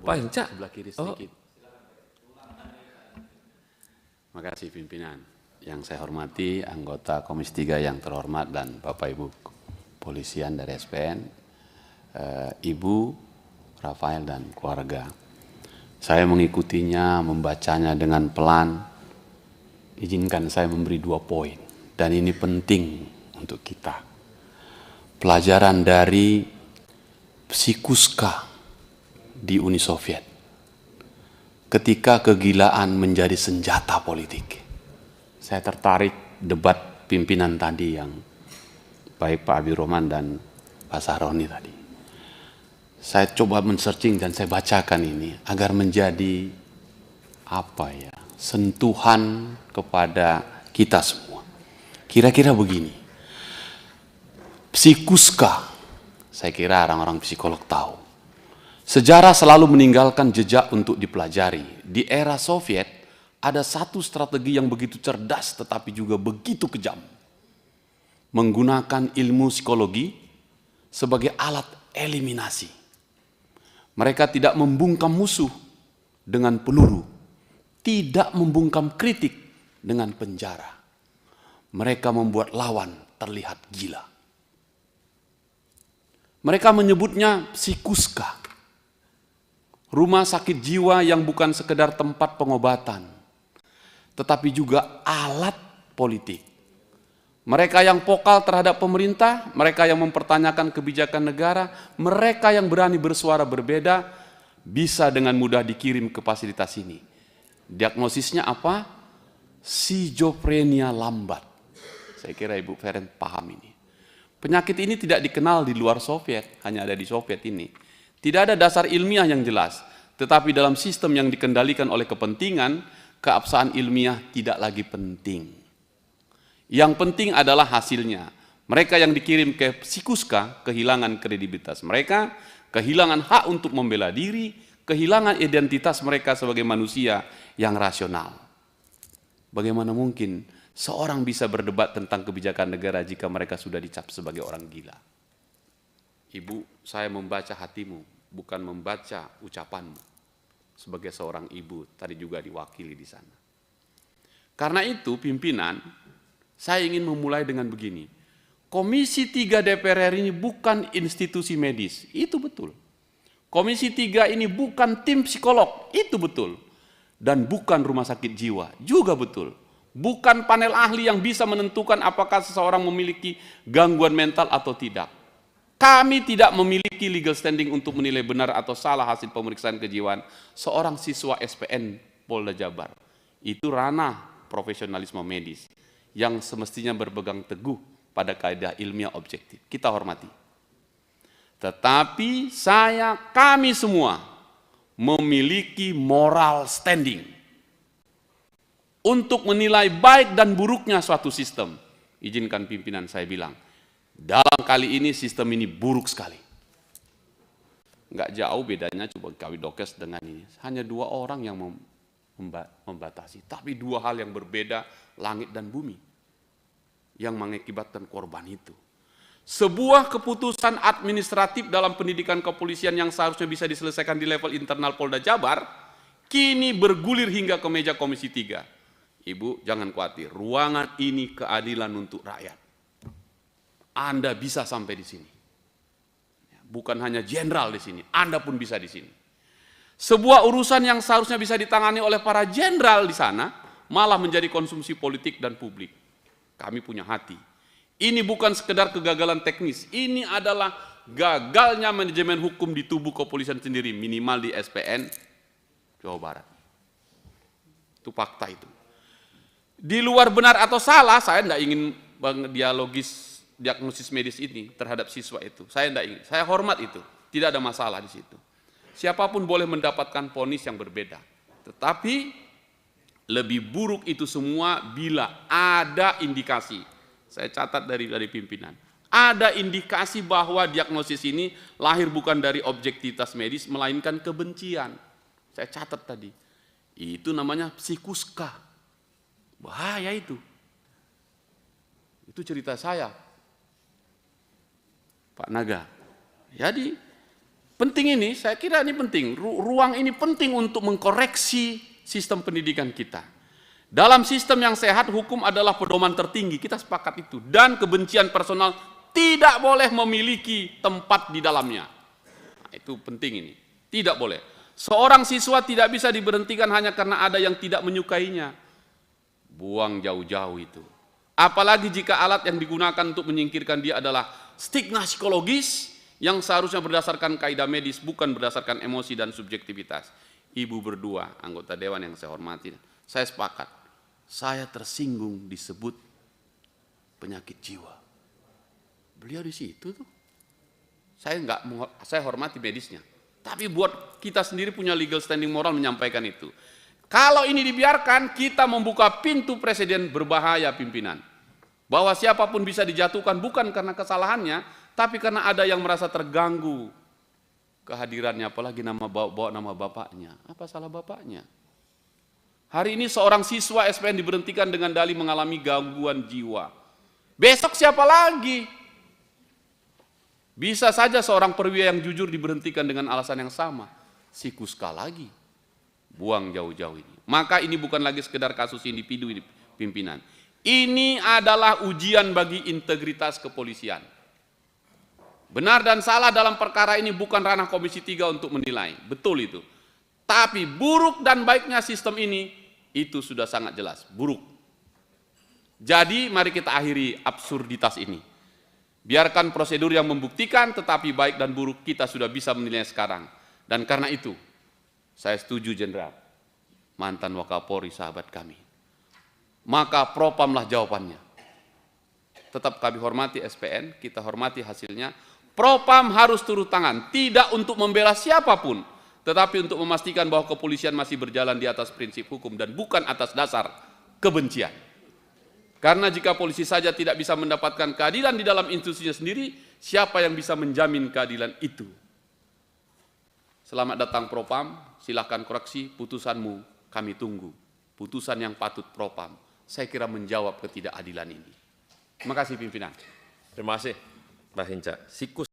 Panca. Sebelah kiri Oh. sedikit. Makasih pimpinan. Yang saya hormati anggota Komisi 3 yang terhormat dan Bapak Ibu Polisian dari SPN, Ibu, Rafael dan keluarga. Saya mengikutinya, membacanya dengan pelan. Izinkan saya memberi 2 poin. Dan ini penting untuk kita. Pelajaran dari Psikuska di Uni Soviet. Ketika kegilaan menjadi senjata politik. Saya tertarik debat pimpinan tadi yang baik Pak Habibur Rahman dan Pak Sahroni tadi. Saya coba men-searching dan saya bacakan ini agar menjadi sentuhan kepada kita semua. Kira-kira begini. Psikuska, saya kira orang-orang psikolog tahu. Sejarah selalu meninggalkan jejak untuk dipelajari. Di era Soviet ada satu strategi yang begitu cerdas tetapi juga begitu kejam. Menggunakan ilmu psikologi sebagai alat eliminasi. Mereka tidak membungkam musuh dengan peluru, tidak membungkam kritik dengan penjara. Mereka membuat lawan terlihat gila. Mereka menyebutnya psikuska. Rumah sakit jiwa yang bukan sekedar tempat pengobatan, tetapi juga alat politik. Mereka yang vokal terhadap pemerintah, mereka yang mempertanyakan kebijakan negara, mereka yang berani bersuara berbeda, bisa dengan mudah dikirim ke fasilitas ini. Diagnosisnya apa? Schizophrenia lambat. Saya kira Ibu Feren paham ini. Penyakit ini tidak dikenal di luar Soviet, hanya ada di Soviet ini. Tidak ada dasar ilmiah yang jelas, tetapi dalam sistem yang dikendalikan oleh kepentingan, keabsahan ilmiah tidak lagi penting. Yang penting adalah hasilnya. Mereka yang dikirim ke Psikuska kehilangan kredibilitas mereka, kehilangan hak untuk membela diri, kehilangan identitas mereka sebagai manusia yang rasional. Bagaimana mungkin seorang bisa berdebat tentang kebijakan negara jika mereka sudah dicap sebagai orang gila? Ibu, saya membaca hatimu, bukan membaca ucapanmu. Sebagai seorang ibu, tadi juga diwakili di sana. Karena itu, pimpinan, saya ingin memulai dengan begini. Komisi 3 DPR RI ini bukan institusi medis, itu betul. Komisi 3 ini bukan tim psikolog, itu betul. Dan bukan rumah sakit jiwa, juga betul. Bukan panel ahli yang bisa menentukan apakah seseorang memiliki gangguan mental atau tidak. Kami tidak memiliki legal standing untuk menilai benar atau salah hasil pemeriksaan kejiwaan seorang siswa SPN Polda Jabar. Itu ranah profesionalisme medis yang semestinya berpegang teguh pada kaidah ilmiah objektif. Kita hormati. Tetapi kami semua memiliki moral standing untuk menilai baik dan buruknya suatu sistem. Izinkan pimpinan saya bilang, dalam kali ini sistem ini buruk sekali. Nggak jauh bedanya coba kawin dokes dengan ini. Hanya 2 orang yang membatasi. Tapi 2 hal yang berbeda, langit dan bumi. Yang mengakibatkan korban itu. Sebuah keputusan administratif dalam pendidikan kepolisian yang seharusnya bisa diselesaikan di level internal Polda Jabar, kini bergulir hingga ke meja Komisi 3. Ibu jangan khawatir, ruangan ini keadilan untuk rakyat. Anda bisa sampai di sini. Bukan hanya jenderal di sini, Anda pun bisa di sini. Sebuah urusan yang seharusnya bisa ditangani oleh para jenderal di sana, malah menjadi konsumsi politik dan publik. Kami punya hati. Ini bukan sekedar kegagalan teknis, ini adalah gagalnya manajemen hukum di tubuh kepolisian sendiri, minimal di SPN Jawa Barat. Itu fakta itu. Di luar benar atau salah, saya tidak ingin diagnosis medis ini terhadap siswa itu. Saya tidak ingin, saya hormat itu. Tidak ada masalah di situ. Siapapun boleh mendapatkan vonis yang berbeda. Tetapi lebih buruk itu semua bila ada indikasi. Saya catat dari pimpinan. Ada indikasi bahwa diagnosis ini lahir bukan dari objektivitas medis, melainkan kebencian. Saya catat tadi. Itu namanya psikuska. Bahaya itu. Itu cerita saya, Pak Naga. Jadi Penting ini, saya kira ini penting. Ruang ini penting untuk mengkoreksi sistem pendidikan kita. Dalam sistem yang sehat, hukum adalah pedoman tertinggi, kita sepakat itu. Dan kebencian personal tidak boleh memiliki tempat di dalamnya. Nah, itu penting ini, tidak boleh. Seorang siswa tidak bisa diberhentikan hanya karena ada yang tidak menyukainya. Buang jauh-jauh itu. Apalagi jika alat yang digunakan untuk menyingkirkan dia adalah stigma psikologis yang seharusnya berdasarkan kaidah medis, bukan berdasarkan emosi dan subjektivitas. Ibu berdua, anggota dewan yang saya hormati, saya sepakat. Saya tersinggung disebut penyakit jiwa. Beliau di situ tuh. Saya hormati medisnya. Tapi buat kita sendiri punya legal standing moral menyampaikan itu. Kalau ini dibiarkan, kita membuka pintu presiden berbahaya pimpinan. Bahwa siapapun bisa dijatuhkan bukan karena kesalahannya, tapi karena ada yang merasa terganggu kehadirannya, apalagi bawa nama bapaknya. Apa salah bapaknya? Hari ini seorang siswa SPN diberhentikan dengan dalih mengalami gangguan jiwa. Besok siapa lagi? Bisa saja seorang perwira yang jujur diberhentikan dengan alasan yang sama. Si Kuska lagi. Buang jauh-jauh ini. Maka ini bukan lagi sekedar kasus individu ini, pimpinan. Ini adalah ujian bagi integritas kepolisian. Benar dan salah dalam perkara ini bukan ranah Komisi 3 untuk menilai. Betul itu. Tapi buruk dan baiknya sistem ini, itu sudah sangat jelas. Buruk. Jadi mari kita akhiri absurditas ini. Biarkan prosedur yang membuktikan, tetapi baik dan buruk kita sudah bisa menilai sekarang. Dan karena itu, saya setuju Jenderal, mantan Wakapolri sahabat kami. Maka propamlah jawabannya. Tetap kami hormati SPN, kita hormati hasilnya. Propam harus turun tangan, tidak untuk membela siapapun, tetapi untuk memastikan bahwa kepolisian masih berjalan di atas prinsip hukum dan bukan atas dasar kebencian. Karena jika polisi saja tidak bisa mendapatkan keadilan di dalam institusinya sendiri, siapa yang bisa menjamin keadilan itu? Selamat datang Propam, silahkan koreksi putusanmu, kami tunggu. Putusan yang patut Propam, saya kira menjawab ketidakadilan ini. Terima kasih pimpinan. Terima kasih, Mbak Hinca. Sikus